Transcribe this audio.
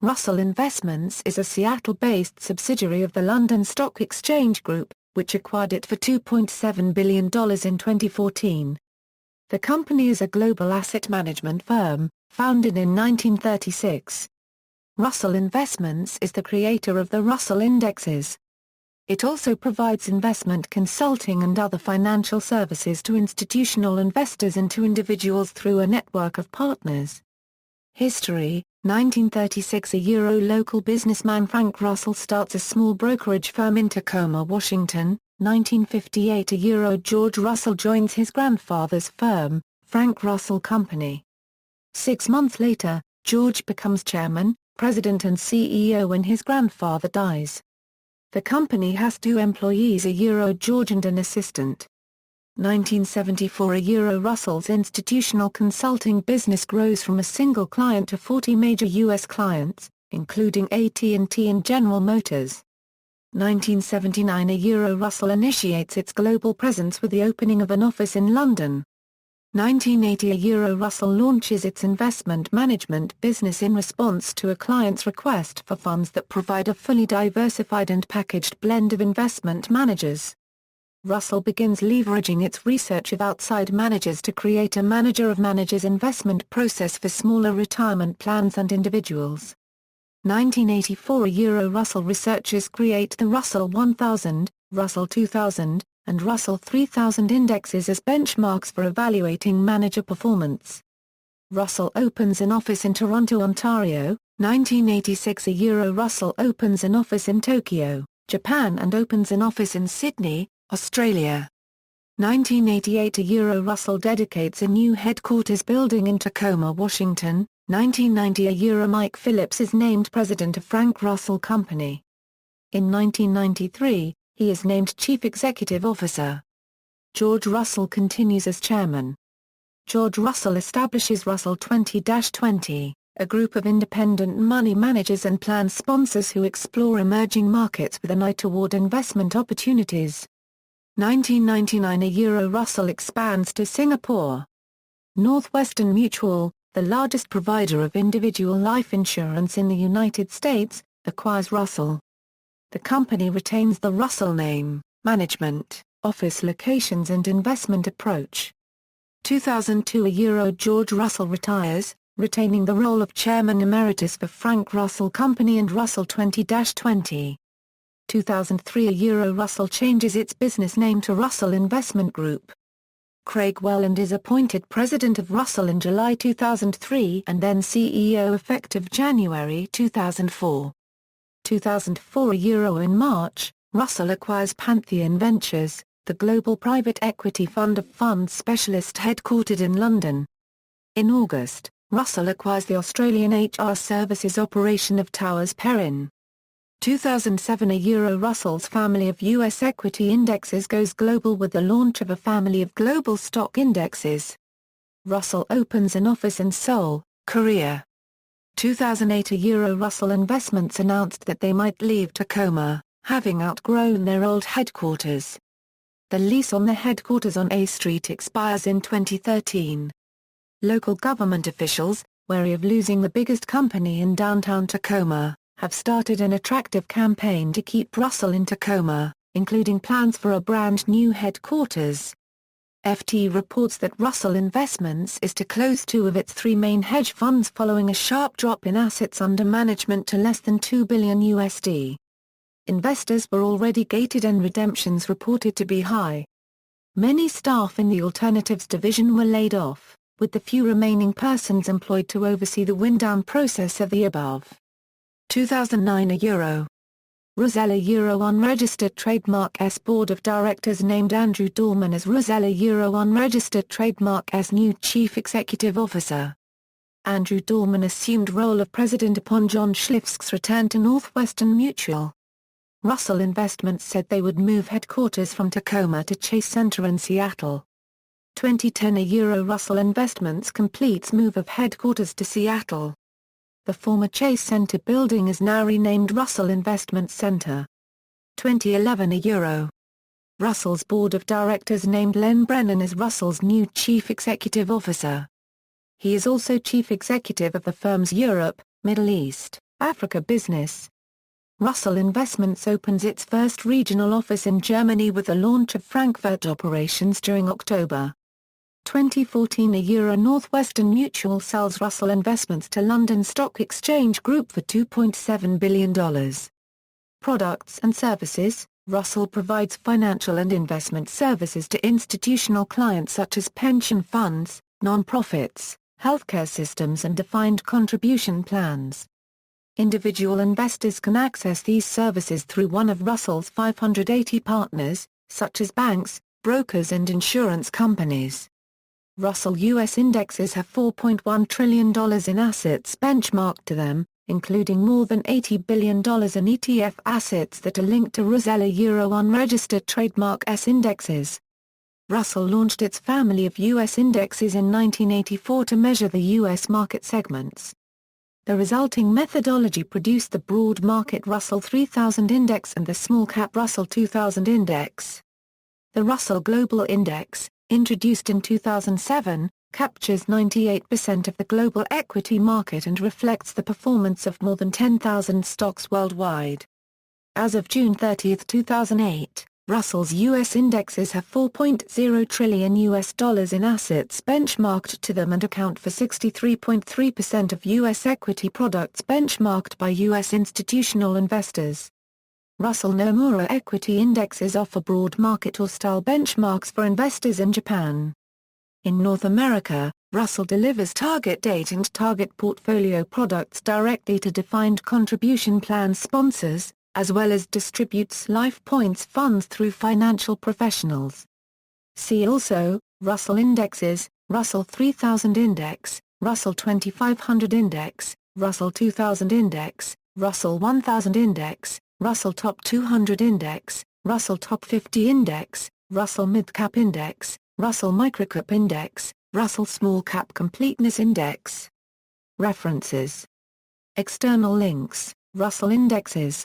Russell Investments is a Seattle-based subsidiary of the London Stock Exchange Group, which acquired it for $2.7 billion in 2014. The company is a global asset management firm, founded in 1936. Russell Investments is the creator of the Russell Indexes. It also provides investment consulting and other financial services to institutional investors and to individuals through a network of partners. History: 1936 a local businessman Frank Russell starts a small brokerage firm in Tacoma, Washington. 1958 a George Russell joins his grandfather's firm, Frank Russell Company. 6 months later, George becomes chairman, president and CEO when his grandfather dies. The company has 2 employees George and an assistant. 1974 Russell's institutional consulting business grows from a single client to 40 major U.S. clients, including AT&T and General Motors. 1979 Russell initiates its global presence with the opening of an office in London. 1980 Russell launches its investment management business in response to a client's request for funds that provide a fully diversified and packaged blend of investment managers. Russell begins leveraging its research of outside managers to create a manager of managers investment process for smaller retirement plans and individuals. 1984 Russell researchers create the Russell 1000, Russell 2000, and Russell 3000 indexes as benchmarks for evaluating manager performance. Russell opens an office in Toronto, Ontario. 1986 Russell opens an office in Tokyo, Japan and opens an office in Sydney, Australia. 1988 Russell dedicates a new headquarters building in Tacoma, Washington. 1990 Mike Phillips is named president of Frank Russell Company. In 1993, he is named chief executive officer. George Russell continues as chairman. George Russell establishes Russell 20-20, a group of independent money managers and plan sponsors who explore emerging markets with an eye toward investment opportunities. 1999 Russell expands to Singapore. Northwestern Mutual, the largest provider of individual life insurance in the United States, acquires Russell. The company retains the Russell name, management, office locations and investment approach. 2002 George Russell retires, retaining the role of chairman emeritus for Frank Russell Company and Russell 20-20. 2003 Russell changes its business name to Russell Investment Group. Craig Welland is appointed president of Russell in July 2003 and then CEO effective January 2004. 2004 in March, Russell acquires Pantheon Ventures, the global private equity fund of funds specialist headquartered in London. In August, Russell acquires the Australian HR services operation of Towers Perrin. 2007 Russell's family of U.S. equity indexes goes global with the launch of a family of global stock indexes. Russell opens an office in Seoul, Korea. 2008 Russell Investments announced that they might leave Tacoma, having outgrown their old headquarters. The lease on the headquarters on A Street expires in 2013. Local government officials, wary of losing the biggest company in downtown Tacoma, have started an attractive campaign to keep Russell in Tacoma, including plans for a brand new headquarters. FT reports that Russell Investments is to close 2 of its 3 main hedge funds following a sharp drop in assets under management to less than $2 billion USD. Investors were already gated and redemptions reported to be high. Many staff in the alternatives division were laid off, with the few remaining persons employed to oversee the wind-down process of the above. 2009 Rosella unregistered trademark S Board of Directors named Andrew Dorman as Rosella unregistered trademark S new Chief Executive Officer. Andrew Dorman assumed role of President upon John Schlifske's return to Northwestern Mutual. Russell Investments said they would move headquarters from Tacoma to Chase Center in Seattle. 2010 Russell Investments completes move of headquarters to Seattle. The former Chase Center building is now renamed Russell Investment Center. 2011 Russell's board of directors named Len Brennan as Russell's new Chief Executive Officer. He is also Chief Executive of the firm's Europe, Middle East, Africa business. Russell Investments opens its first regional office in Germany with the launch of Frankfurt operations during October 2014. Northwestern Mutual sells Russell Investments to London Stock Exchange Group for $2.7 billion. Products and services. Russell provides financial and investment services to institutional clients such as pension funds, non-profits, healthcare systems and defined contribution plans. Individual investors can access these services through one of Russell's 580 partners, such as banks, brokers and insurance companies. Russell U.S. indexes have $4.1 trillion in assets benchmarked to them, including more than $80 billion in ETF assets that are linked to Russell Euro unregistered trademark S indexes. Russell launched its family of U.S. indexes in 1984 to measure the U.S. market segments. The resulting methodology produced the broad market Russell 3000 Index and the small cap Russell 2000 Index. The Russell Global Index, introduced in 2007, captures 98% of the global equity market and reflects the performance of more than 10,000 stocks worldwide. As of June 30, 2008, Russell's U.S. indexes have $4.0 trillion in assets benchmarked to them and account for 63.3% of U.S. equity products benchmarked by U.S. institutional investors. Russell Nomura equity indexes offer broad market or style benchmarks for investors in Japan. In North America, Russell delivers target date and target portfolio products directly to defined contribution plan sponsors, as well as distributes life points funds through financial professionals. See also, Russell Indexes, Russell 3000 Index, Russell 2500 Index, Russell 2000 Index, Russell 1000 Index, Russell Top 200 Index, Russell Top 50 Index, Russell Midcap Index, Russell Microcap Index, Russell Small Cap Completeness Index. References. External links, Russell Indexes.